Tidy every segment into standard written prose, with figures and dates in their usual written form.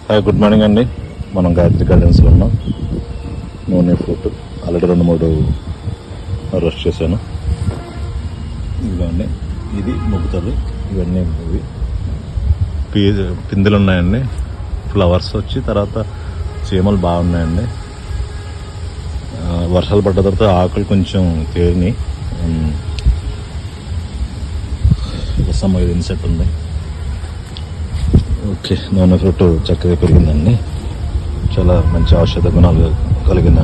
Hi, good morning అండి. మనం గాయత్రి గార్డెన్స్లో ఉన్నాం. నూనె ఫ్రూట్ ఆల్రెడీ 2-3 రోస్ట్ చేశాను. ఇవన్నీ ఇది మొగ్గుతుంది. ఇవన్నీ ఇవి పిందెలు ఉన్నాయండి. ఫ్లవర్స్ వచ్చి తర్వాత చీమలు బాగున్నాయండి. వర్షాలు పడ్డ తర్వాత ఆకులు కొంచెం తేరిని ఇన్సెట్ ఉంది. ఓకే, నూనె ఫ్రూట్ చక్కగా పెరిగిందండి. చాలా మంచి ఔషధ గుణాలు కలిగిన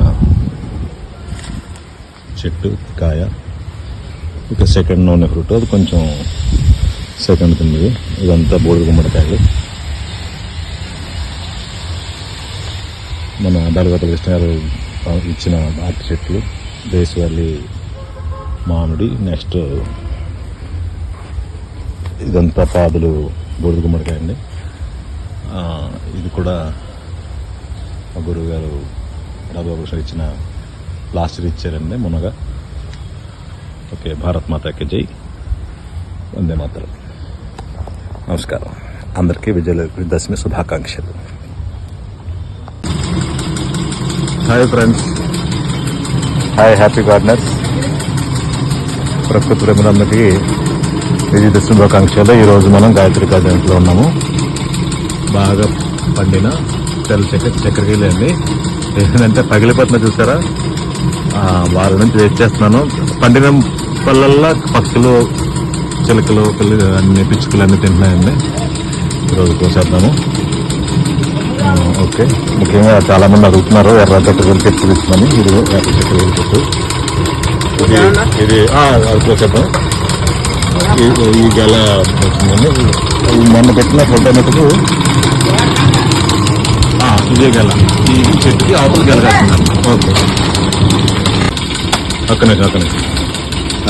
చెట్టు కాయ. ఇక సెకండ్ నూనె ఫ్రూట్, అది కొంచెం సెకండ్ తింది. ఇదంతా బూడిద గుమ్మడికాయలు. మన బాలగోపాల కృష్ణ గారు ఇచ్చిన ఆర్టి చెట్లు, దేశవాళీ మామిడి. నెక్స్ట్ ఇదంతా పాదులు బూడిద గుమ్మడికాయ అండి. ఇది కూడా మా గురువు గారు రాఘవకృష్ణ ఇచ్చిన ప్లాస్టర్ ఇచ్చారండి మునగ. ఓకే, భారత్ మాతాకి జై, వందే మాతరం. నమస్కారం అందరికీ. విజయదశమి శుభాకాంక్షలు. Hi friends, hi happy gardeners. ప్రకృతి ప్రేమలందరికీ విజయదశమి శుభాకాంక్షలు. ఈరోజు మనం గాయత్రి గార్డెన్స్లో ఉన్నాము. బాగా పండిన తెల్ల చక్కెరకేళి అండి. ఏంటంటే పగిలిపోతున్నా చూసారా, వారి నుంచి వెయిట్ చేస్తున్నాను. పండిన పళ్ళల్లో పక్షులు, చిలకలు, అన్ని పిచ్చుకలు అన్నీ తింటున్నాయండి. ఈరోజు కోసేద్దాము. ఓకే, ముఖ్యంగా చాలా మంది అడుగుతున్నారు ఎర్ర చక్కెరకేళి చెట్టు తెచ్చుకొని. ఇది ఎర్ర చక్కెరకేళి చెట్టు. ఇది అది కోసేద్దాం. ఈ గెల వచ్చిందండి. మొన్న పెట్టిన ఫోటో మటుకు ఇదే గెల. ఈ చెట్టుకి ఆవులు గెల కాస్తున్నాను. ఓకే, అక్కనే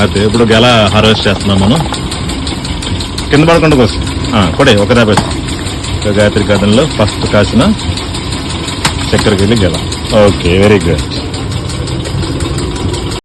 అయితే ఇప్పుడు గెల హార్వెస్ట్ చేస్తున్నాం మనం. కింద పడకుండా కోసం కొడే ఒక దాపే. గాయత్రి గార్డెన్లో ఫస్ట్ కాసిన చక్కెరకేళి గెల. Okay, very good.